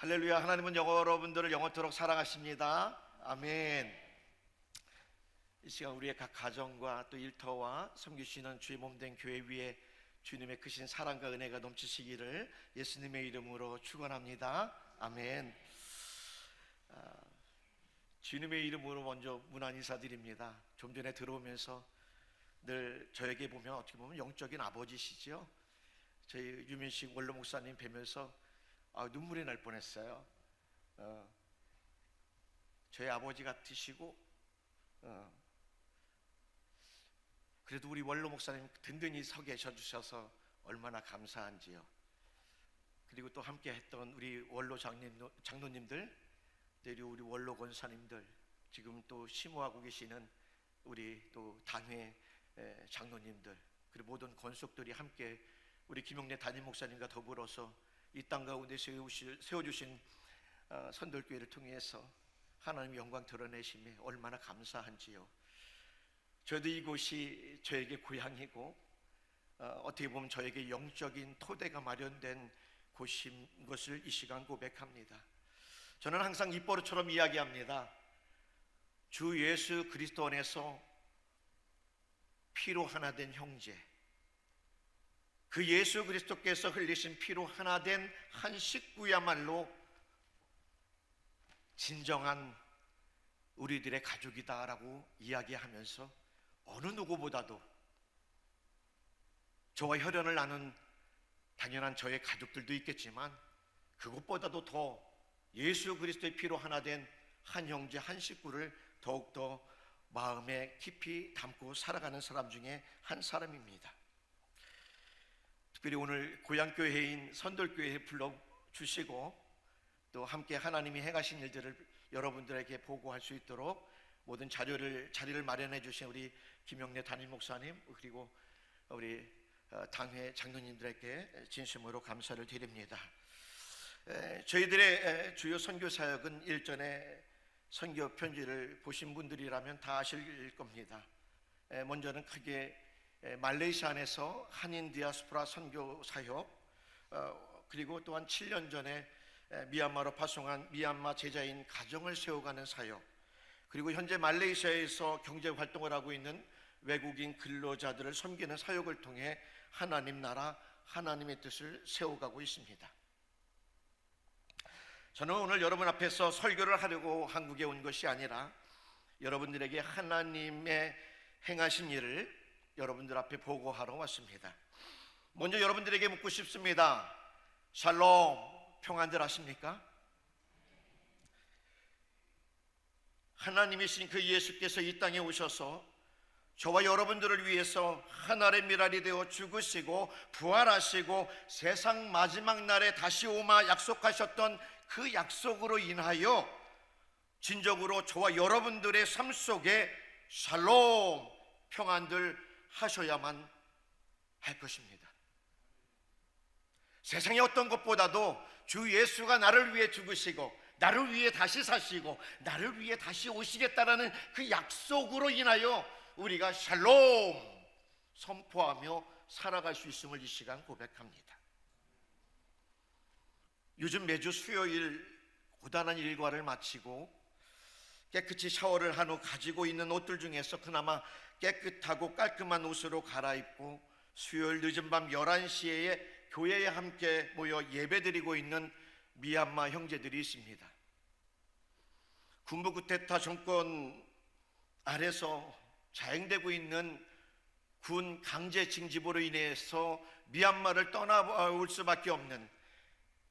할렐루야. 하나님은 여러분들을 영원토록 사랑하십니다. 아멘. 이 시간 우리의 각 가정과 또 일터와 섬기시는 주의 몸된 교회 위에 주님의 크신 사랑과 은혜가 넘치시기를 예수님의 이름으로 축원합니다. 아멘. 주님의 이름으로 먼저 문안 인사드립니다. 좀 전에 들어오면서 늘 저에게 보면 어떻게 보면 영적인 아버지시죠. 저희 유민식 원로 목사님 뵈면서 눈물이 날 뻔했어요. 저희 아버지 같으시고 그래도 우리 원로 목사님 든든히 서 계셔 주셔서 얼마나 감사한지요. 그리고 또 함께 했던 우리 원로 장로님들, 우리 원로 권사님들, 지금 또 심호하고 계시는 우리 또 단회 장로님들, 그리고 모든 권속들이 함께 우리 김용래 담임 목사님과 더불어서 이 땅 가운데 세워주신 선돌교회를 통해서 하나님의 영광 드러내심에 얼마나 감사한지요. 저도 이곳이 저에게 고향이고 어떻게 보면 저에게 영적인 토대가 마련된 곳인 것을 이 시간 고백합니다. 저는 항상 입버릇처럼 이야기합니다. 주 예수 그리스도 안에서 피로 하나 된 형제, 그 예수 그리스도께서 흘리신 피로 하나 된 한 식구야말로 진정한 우리들의 가족이다라고 이야기하면서 어느 누구보다도 저와 혈연을 나눈 당연한 저의 가족들도 있겠지만 그것보다도 더 예수 그리스도의 피로 하나 된 한 형제, 한 식구를 더욱더 마음에 깊이 담고 살아가는 사람 중에 한 사람입니다. 특별히 오늘 고향교회인 선돌교회에 불러주시고 또 함께 하나님이 행하신 일들을 여러분들에게 보고할 수 있도록 모든 자리를 마련해 주신 우리 김용래 담임 목사님, 그리고 우리 당회 장로님들에게 진심으로 감사를 드립니다. 저희들의 주요 선교 사역은 일전에 선교 편지를 보신 분들이라면 다 아실 겁니다. 먼저는 크게 말레이시아 안에서 한인 디아스포라 선교 사역, 그리고 또한 7년 전에 미얀마로 파송한 미얀마 제자인 가정을 세워가는 사역, 그리고 현재 말레이시아에서 경제 활동을 하고 있는 외국인 근로자들을 섬기는 사역을 통해 하나님 나라, 하나님의 뜻을 세워가고 있습니다. 저는 오늘 여러분 앞에서 설교를 하려고 한국에 온 것이 아니라 여러분들에게 하나님의 행하신 일을 여러분들 앞에 보고하러 왔습니다. 먼저 여러분들에게 묻고 싶습니다. 샬롬, 평안들 하십니까? 하나님이신 그 예수께서 이 땅에 오셔서 저와 여러분들을 위해서 하늘의 미랄이 되어 죽으시고 부활하시고 세상 마지막 날에 다시 오마 약속하셨던 그 약속으로 인하여 진정으로 저와 여러분들의 삶 속에 샬롬, 평안들 하셔야만 할 것입니다. 세상의 어떤 것보다도 주 예수가 나를 위해 죽으시고 나를 위해 다시 사시고 나를 위해 다시 오시겠다라는 그 약속으로 인하여 우리가 샬롬 선포하며 살아갈 수 있음을 이 시간 고백합니다. 요즘 매주 수요일 고단한 일과를 마치고 깨끗이 샤워를 한 후 가지고 있는 옷들 중에서 그나마 깨끗하고 깔끔한 옷으로 갈아입고 수요일 늦은 밤 11시에 교회에 함께 모여 예배드리고 있는 미얀마 형제들이 있습니다. 군부 쿠데타 정권 아래서 자행되고 있는 군 강제 징집으로 인해서 미얀마를 떠나올 수밖에 없는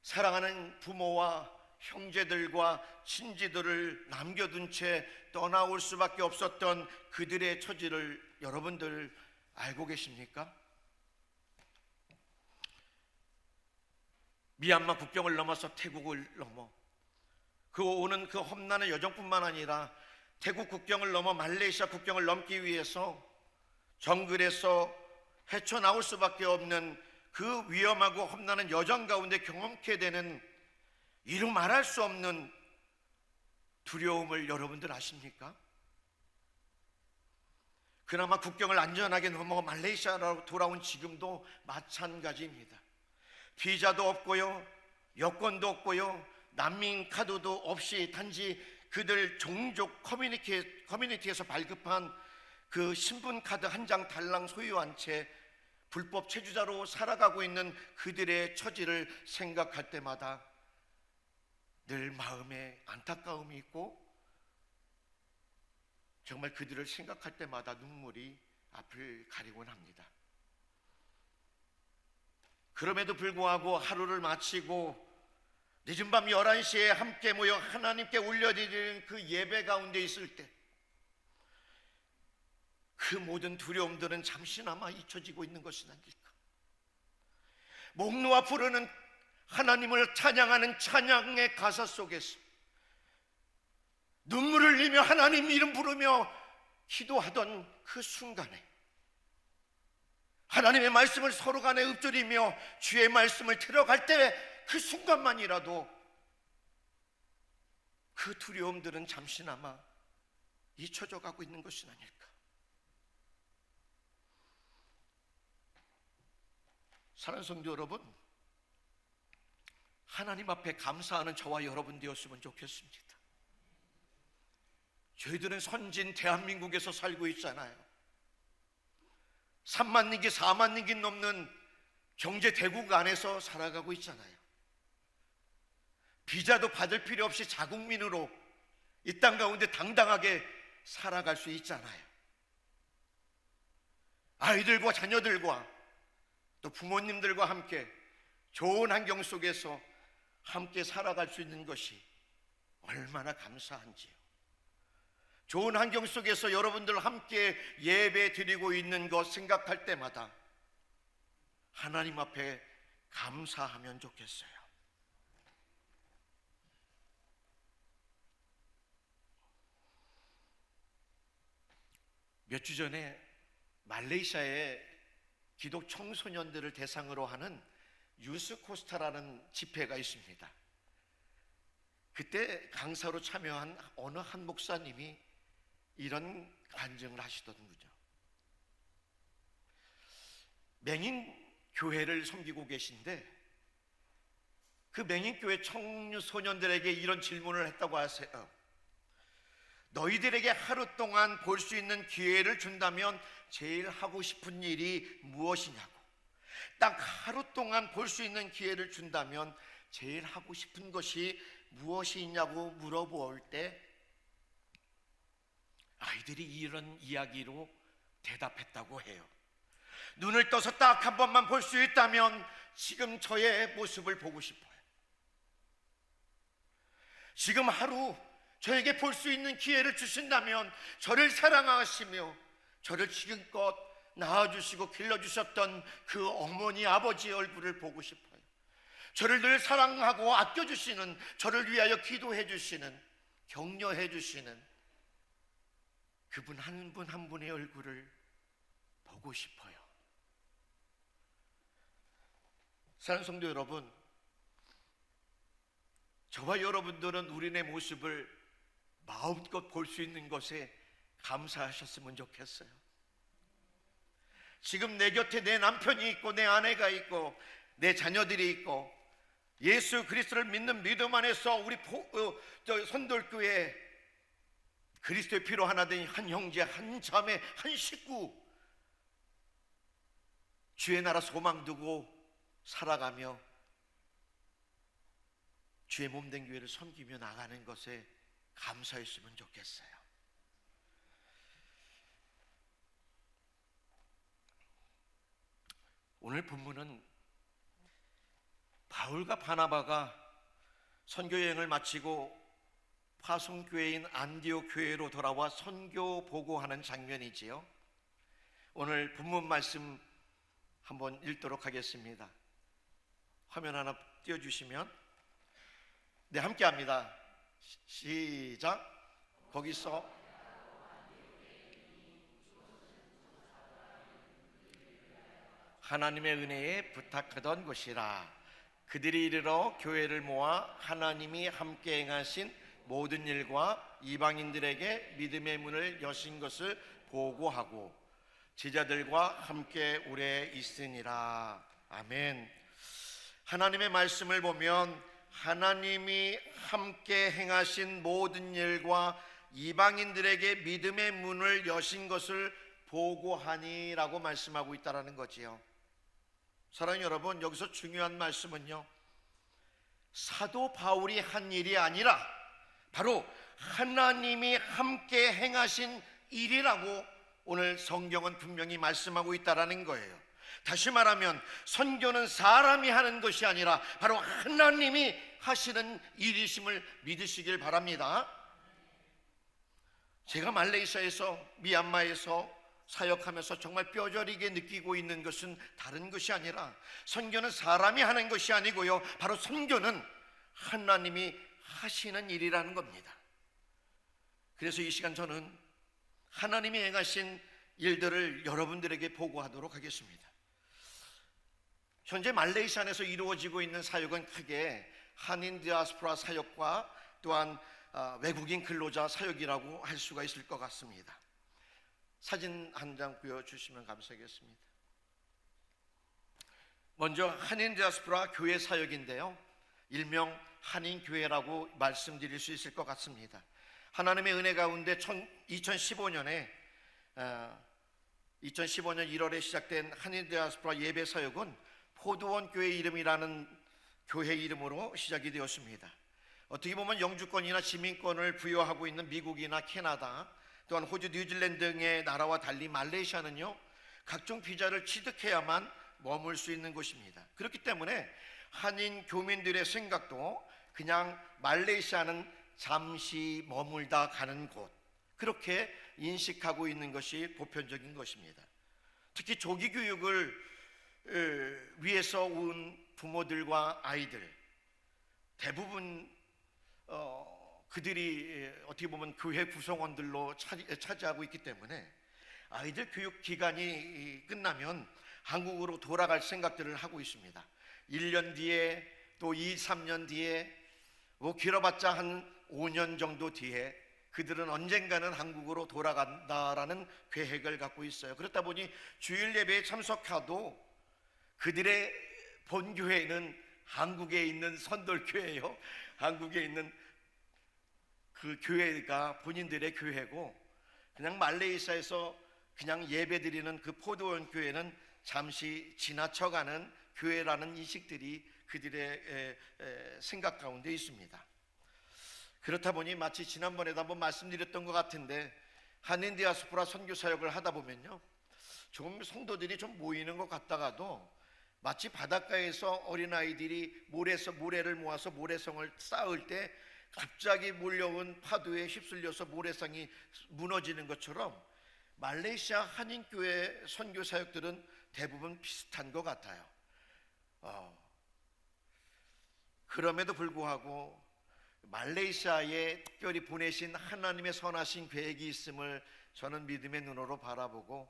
사랑하는 부모와 형제들과 친지들을 남겨둔 채 떠나올 수밖에 없었던 그들의 처지를 여러분들 알고 계십니까? 미얀마 국경을 넘어서 태국을 넘어 그 오는 그 험난한 여정뿐만 아니라 태국 국경을 넘어 말레이시아 국경을 넘기 위해서 정글에서 헤쳐나올 수밖에 없는 그 위험하고 험난한 여정 가운데 경험케 되는 이루 말할 수 없는 두려움을 여러분들 아십니까? 그나마 국경을 안전하게 넘어 말레이시아로 돌아온 지금도 마찬가지입니다. 비자도 없고요, 여권도 없고요, 난민 카드도 없이 단지 그들 종족 커뮤니티에서 발급한 그 신분 카드 한 장 달랑 소유한 채 불법 체주자로 살아가고 있는 그들의 처지를 생각할 때마다 늘 마음에 안타까움이 있고 정말 그들을 생각할 때마다 눈물이 앞을 가리곤 합니다. 그럼에도 불구하고 하루를 마치고 늦은 밤 11시에 함께 모여 하나님께 올려드리는 그 예배 가운데 있을 때 그 모든 두려움들은 잠시나마 잊혀지고 있는 것이 아닐까. 목 놓아 부르는 하나님을 찬양하는 찬양의 가사 속에서 눈물을 흘리며 하나님 이름 부르며 기도하던 그 순간에 하나님의 말씀을 서로 간에 읊조리며 주의 말씀을 들어갈 때 그 순간만이라도 그 두려움들은 잠시나마 잊혀져 가고 있는 것이 아닐까. 사랑하는 성도 여러분, 하나님 앞에 감사하는 저와 여러분 되었으면 좋겠습니다. 저희들은 선진 대한민국에서 살고 있잖아요. 3만 링기 4만 링기 넘는 경제 대국 안에서 살아가고 있잖아요. 비자도 받을 필요 없이 자국민으로 이 땅 가운데 당당하게 살아갈 수 있잖아요. 아이들과 자녀들과 또 부모님들과 함께 좋은 환경 속에서 함께 살아갈 수 있는 것이 얼마나 감사한지요. 좋은 환경 속에서 여러분들 함께 예배 드리고 있는 것 생각할 때마다 하나님 앞에 감사하면 좋겠어요. 몇 주 전에 말레이시아에 기독 청소년들을 대상으로 하는 유스코스타라는 집회가 있습니다. 그때 강사로 참여한 어느 한 목사님이 이런 간증을 하시더군요. 맹인 교회를 섬기고 계신데 그 맹인 교회 청소년들에게 이런 질문을 했다고 하세요. 너희들에게 하루 동안 볼 수 있는 기회를 준다면 제일 하고 싶은 일이 무엇이냐고. 딱 하루 동안 볼 수 있는 기회를 준다면 제일 하고 싶은 것이 무엇이 있냐고 물어볼 때 아이들이 이런 이야기로 대답했다고 해요. 눈을 떠서 딱 한 번만 볼 수 있다면 지금 저의 모습을 보고 싶어요. 지금 하루 저에게 볼 수 있는 기회를 주신다면 저를 사랑하시며 저를 지금껏 낳아주시고 길러주셨던 그 어머니 아버지의 얼굴을 보고 싶어요. 저를 늘 사랑하고 아껴주시는, 저를 위하여 기도해 주시는, 격려해 주시는 그분 한 분 한 분의 얼굴을 보고 싶어요. 사랑하는 성도 여러분, 저와 여러분들은 우리네 모습을 마음껏 볼 수 있는 것에 감사하셨으면 좋겠어요. 지금 내 곁에 내 남편이 있고 내 아내가 있고 내 자녀들이 있고 예수 그리스도를 믿는 믿음 안에서 우리 선돌교회 그리스도의 피로 하나 된 한 형제, 한 자매, 한 식구 주의 나라 소망 두고 살아가며 주의 몸된 교회를 섬기며 나가는 것에 감사했으면 좋겠어요. 오늘 본문은 바울과 바나바가 선교여행을 마치고 파송교회인 안디옥 교회로 돌아와 선교 보고하는 장면이지요. 오늘 본문 말씀 한번 읽도록 하겠습니다. 화면 하나 띄워주시면 네, 함께 합니다. 시작. 거기서 하나님의 은혜에 부탁하던 곳이라. 그들이 이르러 교회를 모아 하나님이 함께 행하신 모든 일과 이방인들에게 믿음의 문을 여신 것을 보고하고 제자들과 함께 오래 있으니라. 아멘. 하나님의 말씀을 보면 하나님이 함께 행하신 모든 일과 이방인들에게 믿음의 문을 여신 것을 보고하니라고 말씀하고 있다라는 거지요. 사랑하는 여러분, 여기서 중요한 말씀은요, 사도 바울이 한 일이 아니라 바로 하나님이 함께 행하신 일이라고 오늘 성경은 분명히 말씀하고 있다라는 거예요. 다시 말하면 선교는 사람이 하는 것이 아니라 바로 하나님이 하시는 일이심을 믿으시길 바랍니다. 제가 말레이시아에서, 미얀마에서 사역하면서 정말 뼈저리게 느끼고 있는 것은 다른 것이 아니라, 선교는 사람이 하는 것이 아니고요, 바로 선교는 하나님이 하시는 일이라는 겁니다. 그래서 이 시간 저는 하나님이 행하신 일들을 여러분들에게 보고하도록 하겠습니다. 현재 말레이시아 안에서 이루어지고 있는 사역은 크게 한인 디아스포라 사역과 또한 외국인 근로자 사역이라고 할 수가 있을 것 같습니다. 사진 한 장 보여주시면 감사하겠습니다. 먼저 한인 디아스포라 교회 사역인데요, 일명 한인교회라고 말씀드릴 수 있을 것 같습니다. 하나님의 은혜 가운데 2015년 1월에 시작된 한인 디아스포라 예배 사역은 포도원 교회 이름이라는 교회 이름으로 시작이 되었습니다. 어떻게 보면 영주권이나 시민권을 부여하고 있는 미국이나 캐나다, 또한 호주, 뉴질랜드 등의 나라와 달리 말레이시아는요, 각종 비자를 취득해야만 머물 수 있는 곳입니다. 그렇기 때문에 한인 교민들의 생각도 그냥 말레이시아는 잠시 머물다 가는 곳, 그렇게 인식하고 있는 것이 보편적인 것입니다. 특히 조기 교육을 위해서 온 부모들과 아이들, 대부분 그들이 어떻게 보면 교회 구성원들로 차지하고 있기 때문에 아이들 교육 기간이 끝나면 한국으로 돌아갈 생각들을 하고 있습니다. 1년 뒤에, 또 2, 3년 뒤에, 길어봤자 한 5년 정도 뒤에 그들은 언젠가는 한국으로 돌아간다라는 계획을 갖고 있어요. 그렇다 보니 주일 예배에 참석해도 그들의 본교회는 한국에 있는 선돌교회예요. 한국에 있는 그 교회가 본인들의 교회고, 그냥 말레이시아에서 그냥 예배드리는 그 포도원 교회는 잠시 지나쳐가는 교회라는 인식들이 그들의 생각 가운데 있습니다. 그렇다 보니 마치 지난번에도 한번 말씀드렸던 것 같은데, 한인 디아스포라 선교 사역을 하다 보면요, 좀 성도들이 좀 모이는 것 같다가도 마치 바닷가에서 어린아이들이 모래를 모아서 모래성을 쌓을 때 갑자기 몰려온 파도에 휩쓸려서 모래성이 무너지는 것처럼 말레이시아 한인교회 선교 사역들은 대부분 비슷한 것 같아요. 그럼에도 불구하고 말레이시아에 특별히 보내신 하나님의 선하신 계획이 있음을 저는 믿음의 눈으로 바라보고,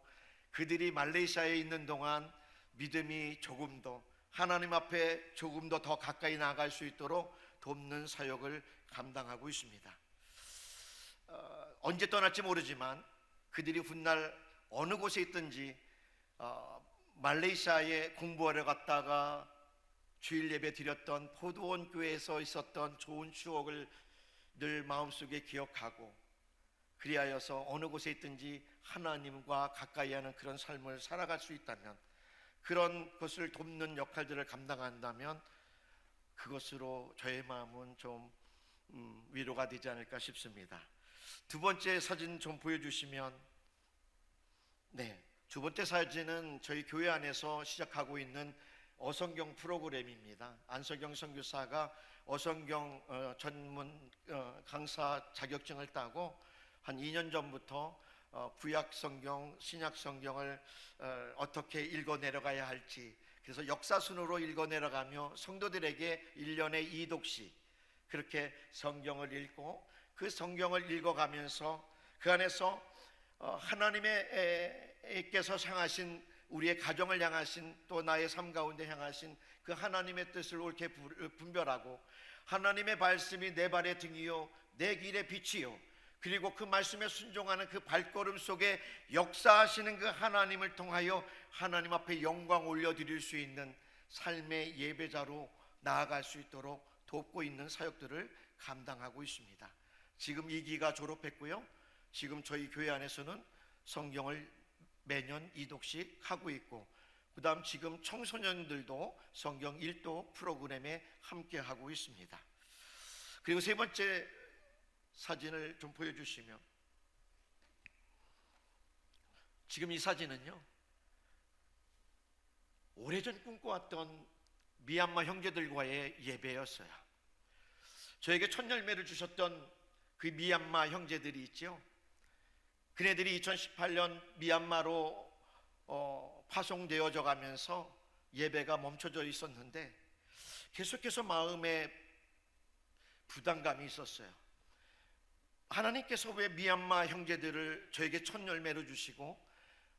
그들이 말레이시아에 있는 동안 믿음이 조금 더 하나님 앞에 조금 더 가까이 나아갈 수 있도록 돕는 사역을 감당하고 있습니다. 언제 떠날지 모르지만 그들이 훗날 어느 곳에 있든지 말레이시아에 공부하러 갔다가 주일 예배 드렸던 포도원 교회에서 있었던 좋은 추억을 늘 마음속에 기억하고, 그리하여서 어느 곳에 있든지 하나님과 가까이 하는 그런 삶을 살아갈 수 있다면, 그런 것을 돕는 역할들을 감당한다면 그것으로 저의 마음은 좀 위로가 되지 않을까 싶습니다. 두 번째 사진 좀 보여주시면, 두 번째 사진은 저희 교회 안에서 시작하고 있는 어성경 프로그램입니다. 안석영 선교사가 어성경 전문 강사 자격증을 따고 한 2년 전부터 구약 성경, 신약 성경을 어떻게 읽어 내려가야 할지, 그래서 역사순으로 읽어 내려가며 성도들에게 1년에 2독씩 그렇게 성경을 읽고, 그 성경을 읽어가면서 그 안에서 하나님께서 향하신, 우리의 가정을 향하신, 또 나의 삶 가운데 향하신 그 하나님의 뜻을 옳게 분별하고, 하나님의 말씀이 내 발의 등이요 내 길의 빛이요, 그리고 그 말씀에 순종하는 그 발걸음 속에 역사하시는 그 하나님을 통하여 하나님 앞에 영광 올려드릴 수 있는 삶의 예배자로 나아갈 수 있도록 돕고 있는 사역들을 감당하고 있습니다. 지금 2기가 졸업했고요. 지금 저희 교회 안에서는 성경을 매년 2독씩 하고 있고, 그 다음 지금 청소년들도 성경 1도 프로그램에 함께 하고 있습니다. 그리고 세 번째 사진을 좀 보여주시면, 지금 이 사진은요, 오래전 꿈꿔왔던 미얀마 형제들과의 예배였어요. 저에게 첫 열매를 주셨던 그 미얀마 형제들이 있죠. 그네들이 2018년 미얀마로 파송되어져 가면서 예배가 멈춰져 있었는데 계속해서 마음에 부담감이 있었어요. 하나님께서 왜 미얀마 형제들을 저에게 첫 열매로 주시고,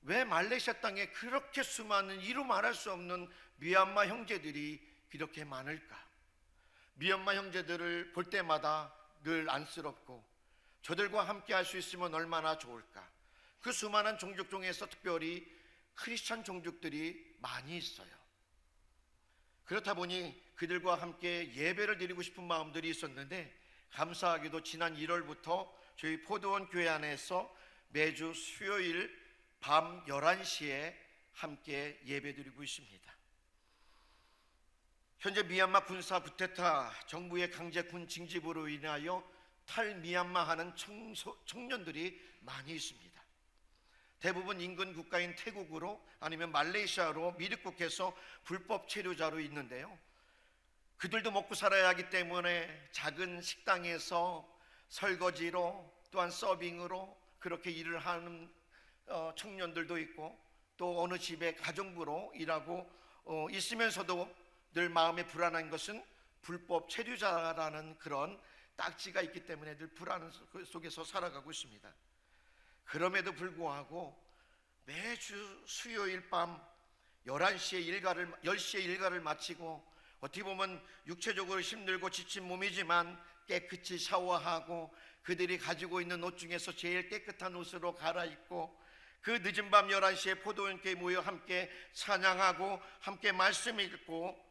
왜 말레이시아 땅에 그렇게 수많은 이루 말할 수 없는 미얀마 형제들이 이렇게 많을까? 미얀마 형제들을 볼 때마다 늘 안쓰럽고, 저들과 함께 할 수 있으면 얼마나 좋을까? 그 수많은 종족 중에서 특별히 크리스찬 종족들이 많이 있어요. 그렇다 보니 그들과 함께 예배를 드리고 싶은 마음들이 있었는데, 감사하게도 지난 1월부터 저희 포도원 교회 안에서 매주 수요일 밤 11시에 함께 예배드리고 있습니다. 현재 미얀마 군사 쿠데타 정부의 강제 군 징집으로 인하여 탈미얀마하는 청년들이 많이 있습니다. 대부분 인근 국가인 태국으로 아니면 말레이시아로 미립국해서 불법 체류자로 있는데요. 그들도 먹고 살아야 하기 때문에 작은 식당에서 설거지로, 또한 서빙으로 그렇게 일을 하는 청년들도 있고, 또 어느 집에 가정부로 일하고 있으면서도 늘 마음에 불안한 것은 불법 체류자라는 그런 딱지가 있기 때문에 늘 불안 속에서 살아가고 있습니다. 그럼에도 불구하고 매주 수요일 밤 10시에 일과를 마치고, 어떻게 보면 육체적으로 힘들고 지친 몸이지만 깨끗이 샤워하고 그들이 가지고 있는 옷 중에서 제일 깨끗한 옷으로 갈아입고, 그 늦은 밤 11시에 포도원교회에 모여 함께 찬양하고 함께 말씀 읽고,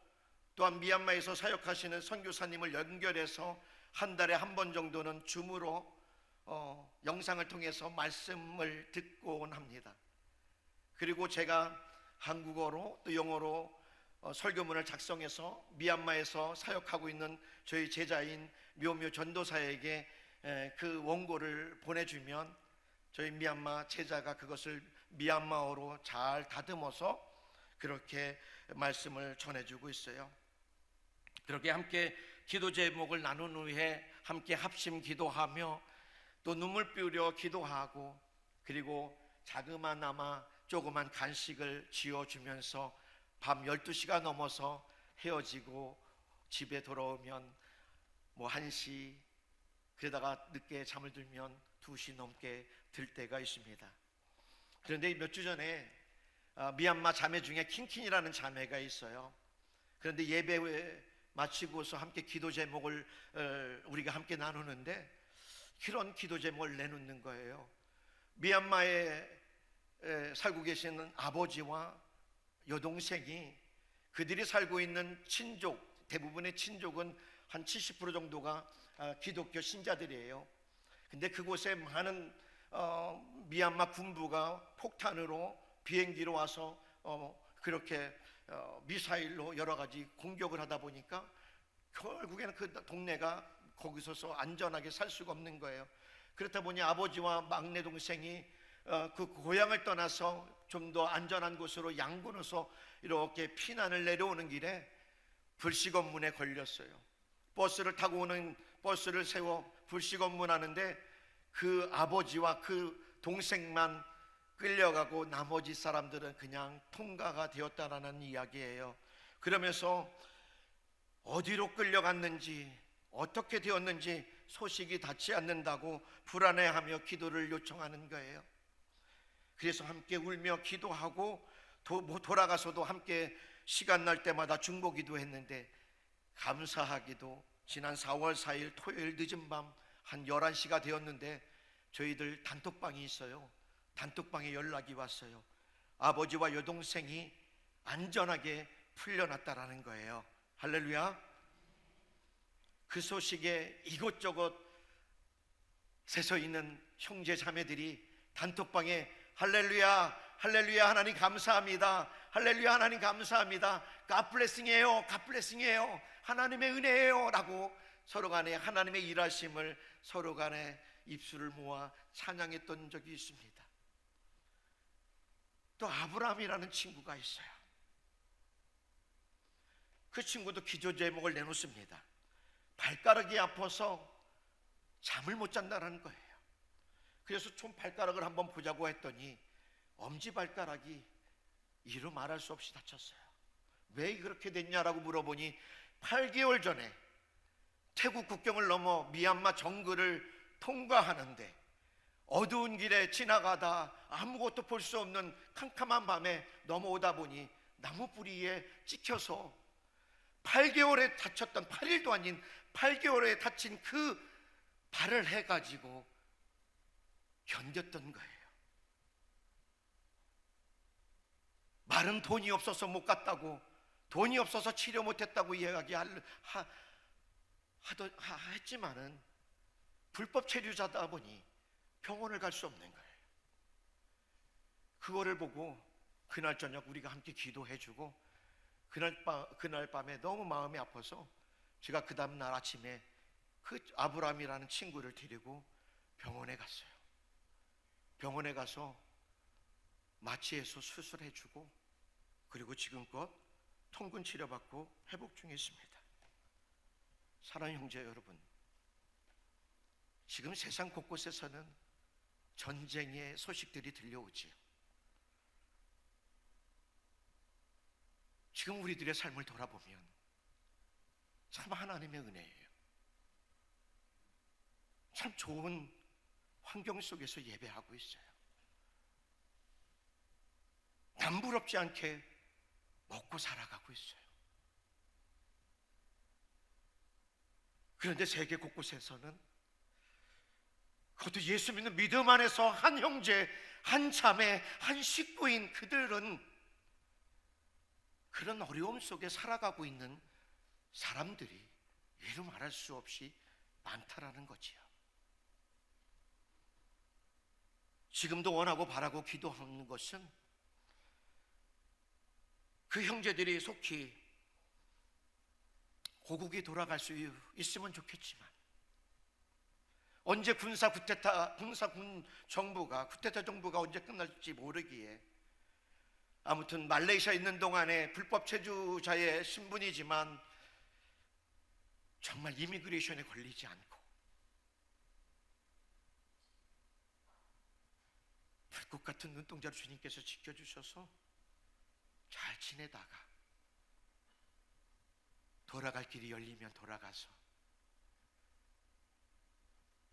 또한 미얀마에서 사역하시는 선교사님을 연결해서 한 달에 한 번 정도는 줌으로 영상을 통해서 말씀을 듣곤 합니다. 그리고 제가 한국어로 또 영어로 설교문을 작성해서 미얀마에서 사역하고 있는 저희 제자인 묘묘 전도사에게 그 원고를 보내주면 저희 미얀마 제자가 그것을 미얀마어로 잘 다듬어서 그렇게 말씀을 전해주고 있어요. 그렇게 함께 기도 제목을 나눈 후에 함께 합심 기도하며 또 눈물 뿌려 기도하고, 그리고 자그마나마 조그만 간식을 지어주면서 밤 12시가 넘어서 헤어지고 집에 돌아오면 뭐 1시, 그러다가 늦게 잠을 들면 2시 넘게 들 때가 있습니다. 그런데 몇 주 전에 미얀마 자매 중에 킹킹이라는 자매가 있어요. 그런데 예배 마치고서 함께 기도 제목을 우리가 함께 나누는데 그런 기도 제목을 내놓는 거예요. 미얀마에 살고 계시는 아버지와 여동생이, 그들이 살고 있는 친족, 대부분의 친족은 한 70% 정도가 기독교 신자들이에요. 근데 그곳에 많은 미얀마 군부가 폭탄으로 비행기로 와서 그렇게 미사일로 여러 가지 공격을 하다 보니까 결국에는 그 동네가 거기서 안전하게 살 수가 없는 거예요. 그렇다 보니 아버지와 막내 동생이 그 고향을 떠나서 좀 더 안전한 곳으로 양군에서 이렇게 피난을 내려오는 길에 불시검문에 걸렸어요. 버스를 타고 오는 버스를 세워 불시검문하는데 그 아버지와 그 동생만 끌려가고 나머지 사람들은 그냥 통과가 되었다라는 이야기예요. 그러면서 어디로 끌려갔는지 어떻게 되었는지 소식이 닿지 않는다고 불안해하며 기도를 요청하는 거예요. 그래서 함께 울며 기도하고 돌아가서도 함께 시간 날 때마다 중보기도 했는데, 감사하게도 지난 4월 4일 토요일 늦은 밤 한 11시가 되었는데 저희들 단톡방이 있어요. 단톡방에 연락이 왔어요. 아버지와 여동생이 안전하게 풀려났다라는 거예요. 할렐루야. 그 소식에 이곳저곳 세서 있는 형제 자매들이 단톡방에 할렐루야, 할렐루야, 하나님 감사합니다, 할렐루야, 하나님 감사합니다, 갓블레싱이에요, 갓블레싱이에요, 하나님의 은혜예요 라고 서로 간에 하나님의 일하심을 서로 간에 입술을 모아 찬양했던 적이 있습니다. 또 아브라함이라는 친구가 있어요. 그 친구도 기도 제목을 내놓습니다. 발가락이 아파서 잠을 못 잔다는 거예요. 그래서 좀 발가락을 한번 보자고 했더니 엄지발가락이 이루 말할 수 없이 다쳤어요. 왜 그렇게 됐냐라고 물어보니 8개월 전에 태국 국경을 넘어 미얀마 정글을 통과하는데 어두운 길에 지나가다 아무것도 볼 수 없는 캄캄한 밤에 넘어오다 보니 나무 뿌리에 찍혀서 8개월에 다쳤던, 8일도 아닌 8개월에 다친 그 발을 해가지고 견뎠던 거예요. 말은 돈이 없어서 못 갔다고, 돈이 없어서 치료 못했다고 했지만은 불법 체류자다 보니 병원을 갈 수 없는 거예요. 그거를 보고 그날 저녁 우리가 함께 기도해주고 그날 밤에 너무 마음이 아파서 제가 그 다음날 아침에 그 아브라함이라는 친구를 데리고 병원에 갔어요. 병원에 가서 마취해서 수술해주고 그리고 지금껏 통근 치료받고 회복 중에 있습니다. 사랑하는 형제 여러분, 지금 세상 곳곳에서는 전쟁의 소식들이 들려오지요. 지금 우리들의 삶을 돌아보면 참 하나님의 은혜예요. 참 좋은 환경 속에서 예배하고 있어요. 남부럽지 않게 먹고 살아가고 있어요. 그런데 세계 곳곳에서는 그것도 예수 믿는 믿음 안에서 한 형제, 한 자매, 한 식구인 그들은 그런 어려움 속에 살아가고 있는 사람들이 이루 말할 수 없이 많다라는 거지요. 지금도 원하고 바라고 기도하는 것은 그 형제들이 속히 고국에 돌아갈 수 있으면 좋겠지만 언제 군사 정부가 언제 끝날지 모르기에 아무튼 말레이시아에 있는 동안에 불법 체류자의 신분이지만 정말 이미그레이션에 걸리지 않고 불꽃 같은 눈동자를 주님께서 지켜주셔서 잘 지내다가 돌아갈 길이 열리면 돌아가서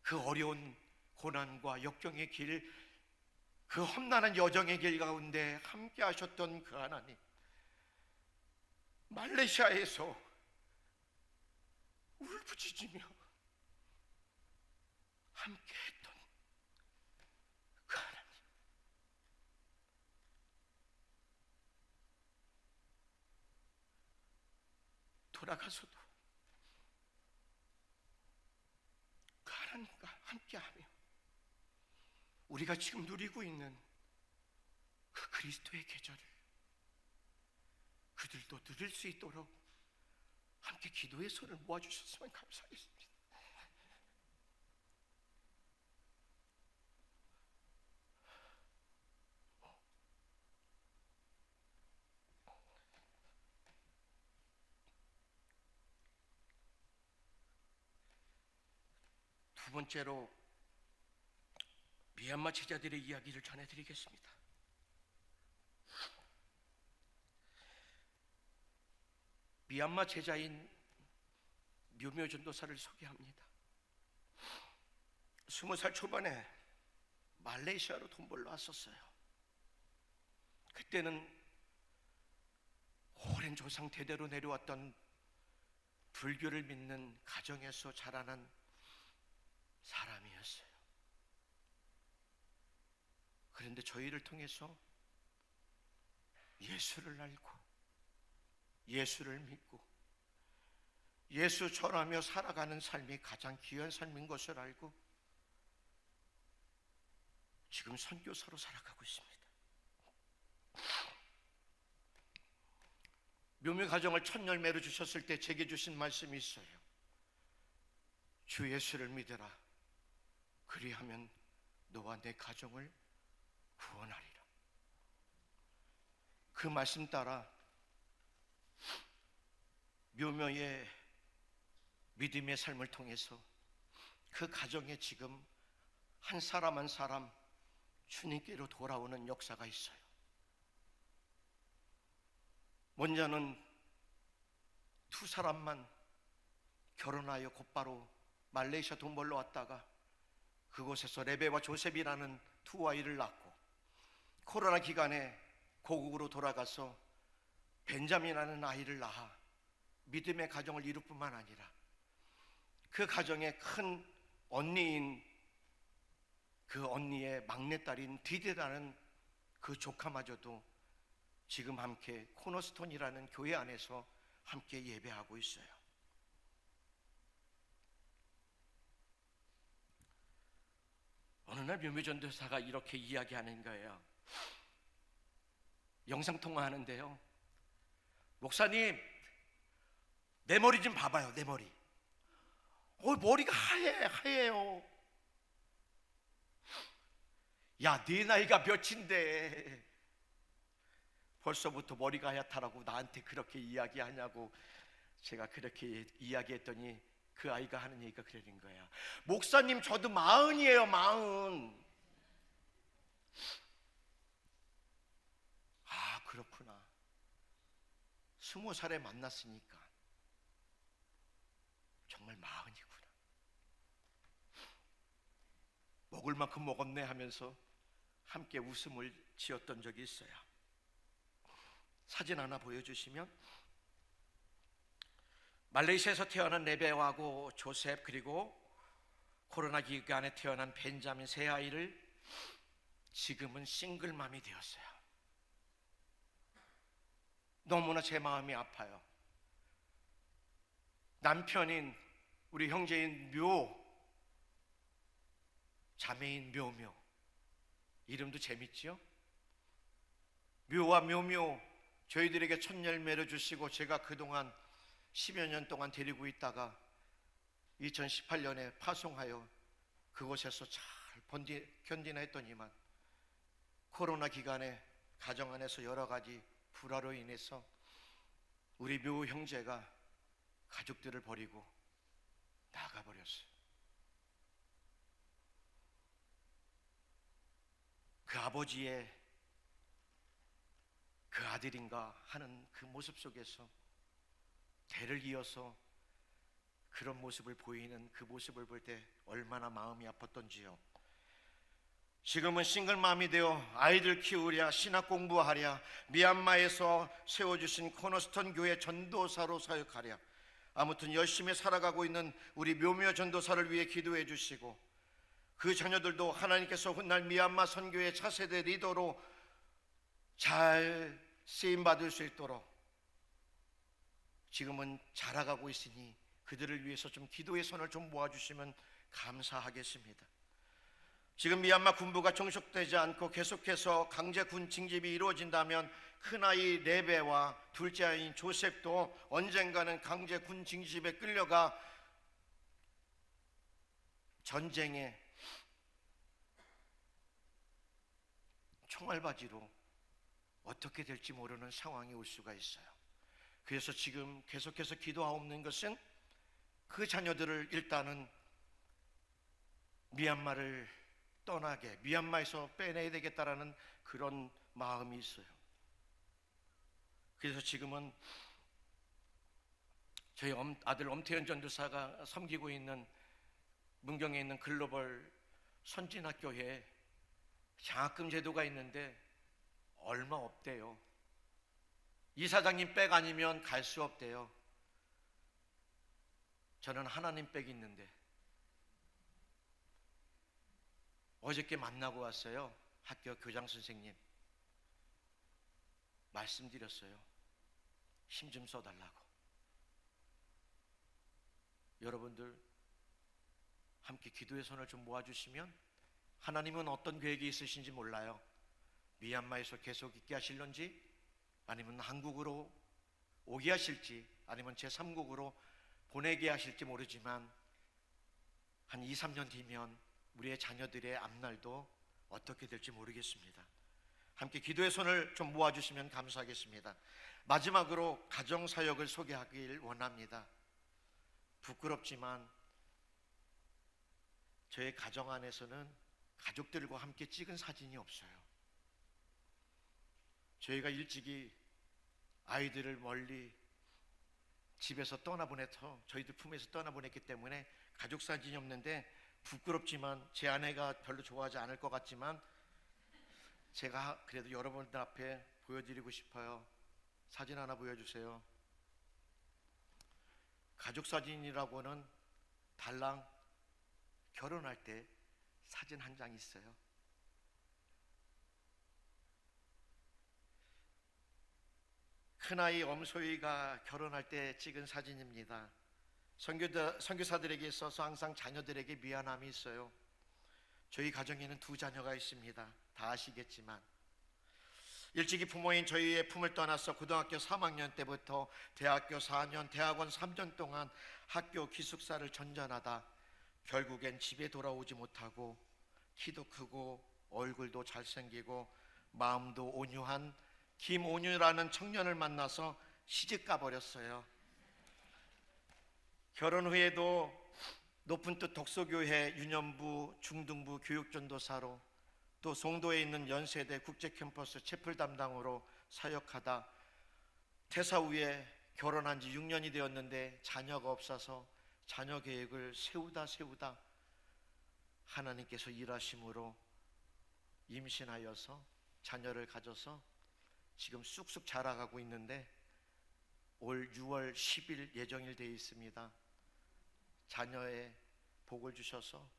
그 어려운 고난과 역경의 길, 그 험난한 여정의 길 가운데 함께 하셨던 그 하나님, 말레이시아에서 울부짖으며 함께 했던 그 하나님, 돌아가서도 그 하나님과 함께하며 우리가 지금 누리고 있는 그 그리스도의 계절을 그들도 누릴 수 있도록 함께 기도의 손을 모아주셨으면 감사하겠습니다. 두 번째로 미얀마 제자들의 이야기를 전해드리겠습니다. 미얀마 제자인 묘묘 전도사를 소개합니다. 20살 초반에 말레이시아로 돈 벌러 왔었어요. 그때는 오랜 조상 대대로 내려왔던 불교를 믿는 가정에서 자라난 사람이었어요. 그런데 저희를 통해서 예수를 알고 예수를 믿고 예수 전하며 살아가는 삶이 가장 귀한 삶인 것을 알고 지금 선교사로 살아가고 있습니다. 묘미 가정을 첫 열매로 주셨을 때 제게 주신 말씀이 있어요. 주 예수를 믿으라. 그리하면 너와 내 가정을 구원하리라. 그 말씀 따라 묘묘의 믿음의 삶을 통해서 그 가정에 지금 한 사람 한 사람 주님께로 돌아오는 역사가 있어요. 먼저는 두 사람만 결혼하여 곧바로 말레이시아 돈 벌러 왔다가 그곳에서 레베와 조셉이라는 두 아이를 낳고 코로나 기간에 고국으로 돌아가서 벤자민이라는 아이를 낳아 믿음의 가정을 이룰 뿐만 아니라 그 가정의 큰 언니인 그 언니의 막내딸인 디디라는 그 조카마저도 지금 함께 코너스톤이라는 교회 안에서 함께 예배하고 있어요. 어느 날 묘미전도사가 이렇게 이야기하는 거예요. 영상통화하는데요, 목사님 내 머리 좀 봐봐요. 내 머리. 머리가 하얘요. 야, 네 나이가 몇인데 벌써부터 머리가 하얗다라고 나한테 그렇게 이야기하냐고 제가 그렇게 이야기했더니 그 아이가 하는 얘기가 그러는 거야. 목사님 저도 40이에요. 40. 아, 그렇구나. 20살에 만났으니까 정말 40이구나. 먹을 만큼 먹었네 하면서 함께 웃음을 지었던 적이 있어요. 사진 하나 보여주시면, 말레이시아에서 태어난 레베하고 조셉 그리고 코로나 기간에 태어난 벤자민 세 아이를 지금은 싱글맘이 되었어요. 너무나 제 마음이 아파요. 남편인 우리 형제인 묘, 자매인 묘묘, 이름도 재밌죠? 묘와 묘묘 저희들에게 첫 열매를 주시고 제가 그동안 10여 년 동안 데리고 있다가 2018년에 파송하여 그곳에서 잘 견디나 했더니만 코로나 기간에 가정 안에서 여러 가지 불화로 인해서 우리 묘 형제가 가족들을 버리고 나가버렸어요. 그 아버지의 그 아들인가 하는 그 모습 속에서 대를 이어서 그런 모습을 보이는 그 모습을 볼 때 얼마나 마음이 아팠던지요. 지금은 싱글맘이 되어 아이들 키우랴 신학 공부하랴 미얀마에서 세워주신 코너스톤 교회 전도사로 사역하랴 아무튼 열심히 살아가고 있는 우리 묘묘 전도사를 위해 기도해 주시고 그 자녀들도 하나님께서 훗날 미얀마 선교의 차세대 리더로 잘 쓰임받을 수 있도록 지금은 자라가고 있으니 그들을 위해서 좀 기도의 손을 좀 모아주시면 감사하겠습니다. 지금 미얀마 군부가 종속되지 않고 계속해서 강제 군 징집이 이루어진다면 큰아이 레베와 둘째 아이인 조셉도 언젠가는 강제 군 징집에 끌려가 전쟁에 총알바지로 어떻게 될지 모르는 상황이 올 수가 있어요. 그래서 지금 계속해서 기도하옵는 것은 그 자녀들을 일단은 미얀마를 떠나게, 미얀마에서 빼내야 되겠다라는 그런 마음이 있어요. 그래서 지금은 저희 아들 엄태현 전도사가 섬기고 있는 문경에 있는 글로벌 선진학교에 장학금 제도가 있는데 얼마 없대요. 이사장님 백 아니면 갈 수 없대요. 저는 하나님 백이 있는데 어저께 만나고 왔어요. 학교 교장 선생님 말씀드렸어요. 힘 좀 써달라고. 여러분들 함께 기도의 손을 좀 모아주시면 하나님은 어떤 계획이 있으신지 몰라요. 미얀마에서 계속 있게 하실런지, 아니면 한국으로 오게 하실지, 아니면 제3국으로 보내게 하실지 모르지만 한 2, 3년 뒤면 우리의 자녀들의 앞날도 어떻게 될지 모르겠습니다. 함께 기도의 손을 좀 모아주시면 감사하겠습니다. 마지막으로 가정사역을 소개하길 원합니다. 부끄럽지만 저의 가정 안에서는 가족들과 함께 찍은 사진이 없어요. 저희가 일찍이 아이들을 멀리 집에서 떠나보내서 저희들 품에서 떠나보냈기 때문에 가족 사진이 없는데, 부끄럽지만 제 아내가 별로 좋아하지 않을 것 같지만 제가 그래도 여러분들 앞에 보여드리고 싶어요. 사진 하나 보여주세요. 가족 사진이라고는 달랑 결혼할 때 사진 한 장 있어요. 큰아이 엄소희가 결혼할 때 찍은 사진입니다. 선교사들에게 있어서 항상 자녀들에게 미안함이 있어요. 저희 가정에는 2 자녀가 있습니다. 다 아시겠지만 일찍이 부모인 저희의 품을 떠나서 고등학교 3학년 때부터 대학교 4년, 대학원 3년 동안 학교 기숙사를 전전하다 결국엔 집에 돌아오지 못하고, 키도 크고 얼굴도 잘생기고 마음도 온유한 김온유라는 청년을 만나서 시집 가버렸어요. 결혼 후에도 높은 뜻 독서교회 유년부 중등부 교육전도사로, 또 송도에 있는 연세대 국제캠퍼스 채플 담당으로 사역하다 퇴사 후에 결혼한 지 6년이 되었는데 자녀가 없어서 자녀 계획을 세우다 하나님께서 일하심으로 임신하여서 자녀를 가져서 지금 쑥쑥 자라가고 있는데 올 6월 10일 예정일 되어 있습니다. 자녀의 복을 주셔서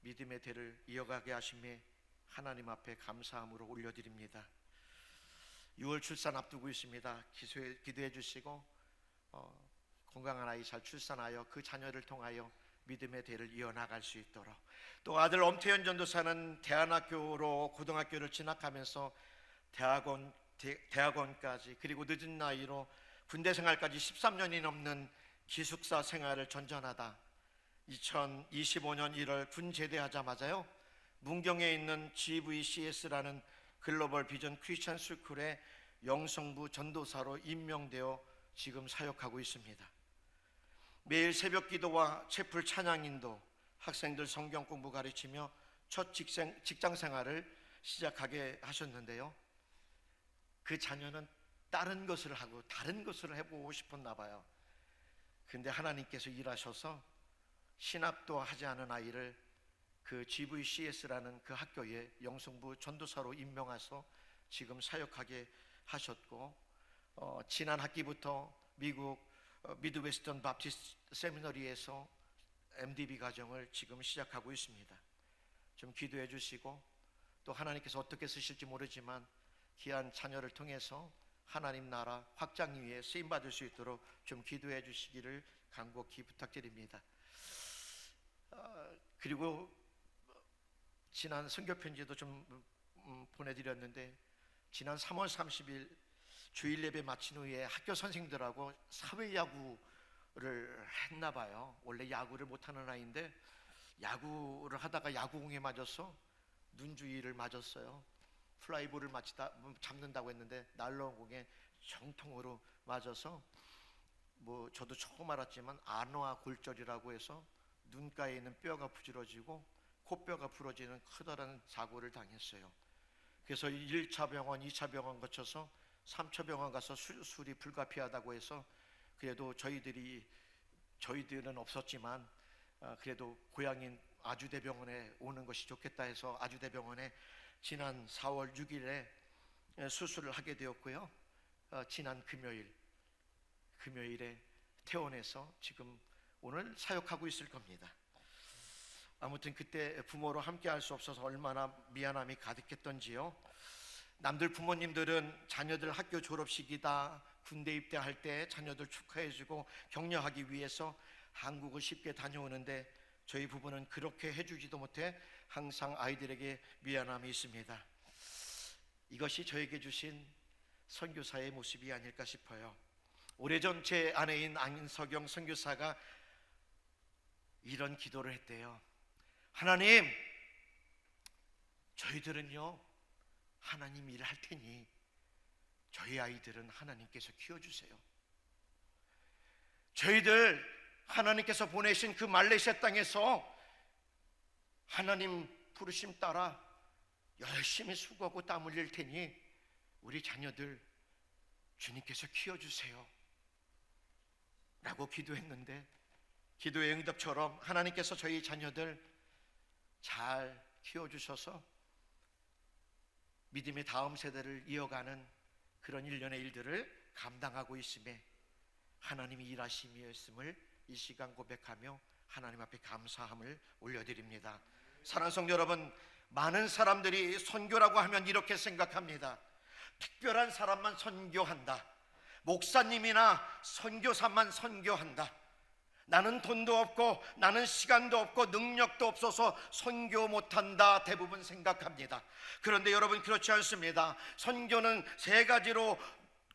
믿음의 대를 이어가게 하심에 하나님 앞에 감사함으로 올려드립니다. 6월 출산 앞두고 있습니다. 기도해 주시고 건강한 아이 잘 출산하여 그 자녀를 통하여 믿음의 대를 이어나갈 수 있도록, 또 아들 엄태현 전도사는 대안학교로 고등학교를 진학하면서 대학원까지, 그리고 늦은 나이로 군대 생활까지 13년이 넘는 기숙사 생활을 전전하다 2025년 1월 군 제대하자마자요, 문경에 있는 GVCS라는 글로벌 비전 크리스천 스쿨의 영성부 전도사로 임명되어 지금 사역하고 있습니다. 매일 새벽 기도와 채플 찬양인도, 학생들 성경 공부 가르치며 첫 직장 생활을 시작하게 하셨는데요, 그 자녀는 다른 것을 하고 다른 것을 해보고 싶었나 봐요. 근데 하나님께서 일하셔서 신학도 하지 않은 아이를 그 GVCS라는 그 학교에 영성부 전도사로 임명해서 지금 사역하게 하셨고, 지난 학기부터 미국 미드웨스턴 바프티스트 세미너리에서 MDB 과정을 지금 시작하고 있습니다. 좀 기도해 주시고, 또 하나님께서 어떻게 쓰실지 모르지만 귀한 자녀를 통해서 하나님 나라 확장 위에 쓰임 받을 수 있도록 좀 기도해 주시기를 간곡히 부탁드립니다. 그리고 지난 선교 편지도 좀 보내드렸는데, 지난 3월 30일 주일 예배 마친 후에 학교 선생님들하고 사회야구를 했나 봐요. 원래 야구를 못하는 아이인데 야구를 하다가 야구공에 맞아서 눈 주위를 맞았어요. 플라이볼을 잡는다고 했는데 날라온 공에 정통으로 맞아서, 저도 처음 알았지만 안화 골절이라고 해서 눈가에 있는 뼈가 부러지고 코뼈가 부러지는 커다란 사고를 당했어요. 그래서 1차 병원, 2차 병원 거쳐서 3차 병원 가서 수술이 불가피하다고 해서, 그래도 저희들은 없었지만 그래도 고향인 아주대병원에 오는 것이 좋겠다 해서 아주대병원에 지난 4월 6일에 수술을 하게 되었고요. 지난 금요일에 퇴원해서 지금 오늘 사역하고 있을 겁니다. 아무튼 그때 부모로 함께 할 수 없어서 얼마나 미안함이 가득했던지요. 남들 부모님들은 자녀들 학교 졸업식이다, 군대 입대할 때 자녀들 축하해주고 격려하기 위해서 한국을 쉽게 다녀오는데 저희 부부는 그렇게 해주지도 못해 항상 아이들에게 미안함이 있습니다. 이것이 저에게 주신 선교사의 모습이 아닐까 싶어요. 오래전 제 아내인 안석영 선교사가 이런 기도를 했대요. 하나님, 저희들은요 하나님 일을 할 테니 저희 아이들은 하나님께서 키워주세요. 저희들 하나님께서 보내신 그 말레이시아 땅에서 하나님 부르심 따라 열심히 수고하고 땀 흘릴 테니 우리 자녀들 주님께서 키워주세요 라고 기도했는데, 기도의 응답처럼 하나님께서 저희 자녀들 잘 키워주셔서 믿음의 다음 세대를 이어가는 그런 일련의 일들을 감당하고 있음에 하나님이 일하심이었음을 이 시간 고백하며 하나님 앞에 감사함을 올려드립니다. 사랑하는 성도 여러분, 많은 사람들이 선교라고 하면 이렇게 생각합니다. 특별한 사람만 선교한다, 목사님이나 선교사만 선교한다, 나는 돈도 없고 나는 시간도 없고 능력도 없어서 선교 못한다, 대부분 생각합니다. 그런데 여러분, 그렇지 않습니다. 선교는 세 가지로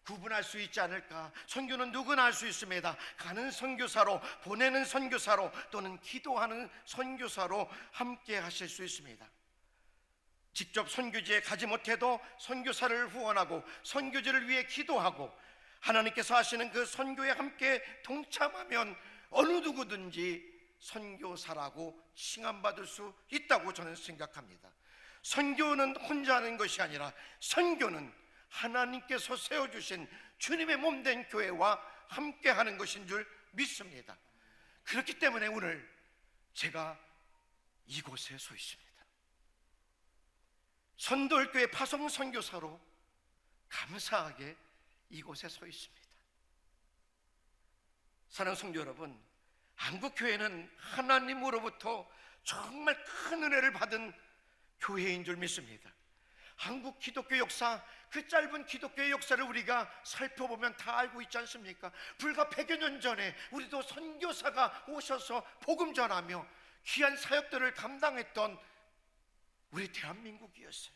구분할 수 있지 않을까? 선교는 누구나 할 수 있습니다. 가는 선교사로, 보내는 선교사로, 또는 기도하는 선교사로 함께 하실 수 있습니다. 직접 선교지에 가지 못해도 선교사를 후원하고 선교지를 위해 기도하고 하나님께서 하시는 그 선교에 함께 동참하면 어느 누구든지 선교사라고 칭함받을 수 있다고 저는 생각합니다. 선교는 혼자 하는 것이 아니라 선교는 하나님께서 세워주신 주님의 몸된 교회와 함께 하는 것인 줄 믿습니다. 그렇기 때문에 오늘 제가 이곳에 서 있습니다. 선돌교회 파송 선교사로 감사하게 이곳에 서 있습니다. 사랑하는 성도 여러분, 한국교회는 하나님으로부터 정말 큰 은혜를 받은 교회인 줄 믿습니다. 한국 기독교 역사, 그 짧은 기독교의 역사를 우리가 살펴보면 다 알고 있지 않습니까? 불과 100여 년 전에 우리도 선교사가 오셔서 복음 전하며 귀한 사역들을 감당했던 우리 대한민국이었어요.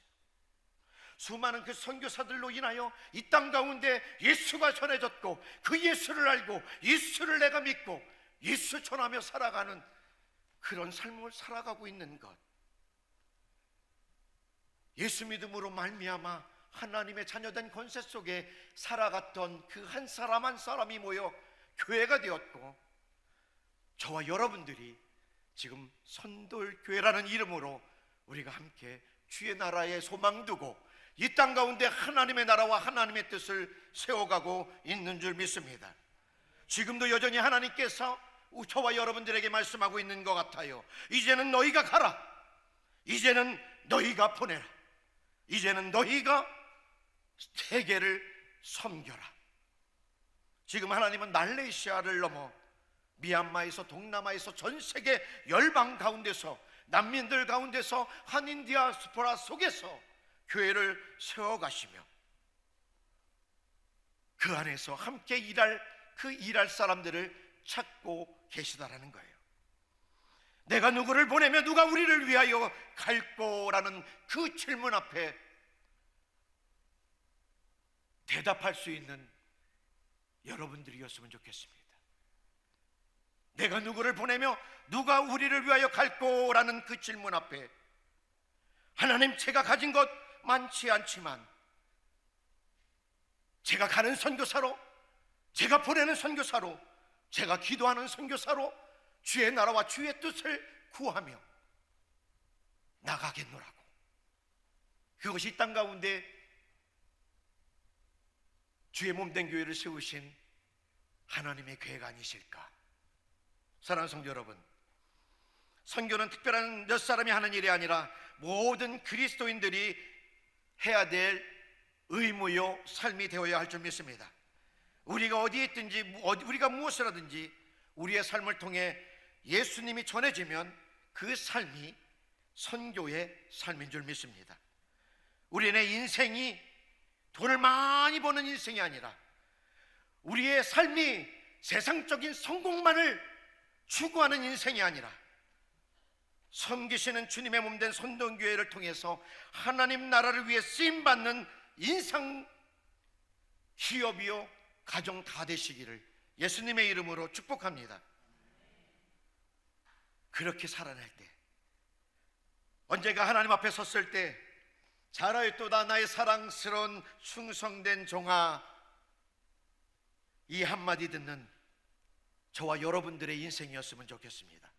수많은 그 선교사들로 인하여 이 땅 가운데 예수가 전해졌고, 그 예수를 알고 예수를 내가 믿고 예수 전하며 살아가는 그런 삶을 살아가고 있는 것, 예수 믿음으로 말미암아 하나님의 자녀된 권세 속에 살아갔던 그 한 사람 한 사람이 모여 교회가 되었고, 저와 여러분들이 지금 선돌교회라는 이름으로 우리가 함께 주의 나라에 소망 두고 이 땅 가운데 하나님의 나라와 하나님의 뜻을 세워가고 있는 줄 믿습니다. 지금도 여전히 하나님께서 저와 여러분들에게 말씀하고 있는 것 같아요. 이제는 너희가 가라, 이제는 너희가 보내라, 이제는 너희가 세계를 섬겨라. 지금 하나님은 말레이시아를 넘어 미얀마에서, 동남아에서, 전 세계 열방 가운데서, 난민들 가운데서, 한인 디아스포라 속에서 교회를 세워가시며 그 안에서 함께 일할 사람들을 찾고 계시다라는 거예요. 내가 누구를 보내며 누가 우리를 위하여 갈 거라는 그 질문 앞에 대답할 수 있는 여러분들이었으면 좋겠습니다. 내가 누구를 보내며 누가 우리를 위하여 갈 거라는 그 질문 앞에 하나님, 제가 가진 것 많지 않지만 제가 가는 선교사로, 제가 보내는 선교사로, 제가 기도하는 선교사로 주의 나라와 주의 뜻을 구하며 나가겠노라고. 그것이 이 땅 가운데 주의 몸된 교회를 세우신 하나님의 계획 아니실까? 사랑하는 성도 여러분, 선교는 특별한 몇 사람이 하는 일이 아니라 모든 그리스도인들이 해야 될 의무요 삶이 되어야 할 줄 믿습니다. 우리가 어디에 있든지 우리가 무엇을 하든지 우리의 삶을 통해 예수님이 전해지면 그 삶이 선교의 삶인 줄 믿습니다. 우리의 인생이 돈을 많이 버는 인생이 아니라 우리의 삶이 세상적인 성공만을 추구하는 인생이 아니라 섬기시는 주님의 몸된 선동교회를 통해서 하나님 나라를 위해 쓰임받는 인상 기업이요 가정 다 되시기를 예수님의 이름으로 축복합니다. 그렇게 살아낼 때, 언제가 하나님 앞에 섰을 때 잘하였도다 나의 사랑스러운 충성된 종아, 이 한마디 듣는 저와 여러분들의 인생이었으면 좋겠습니다.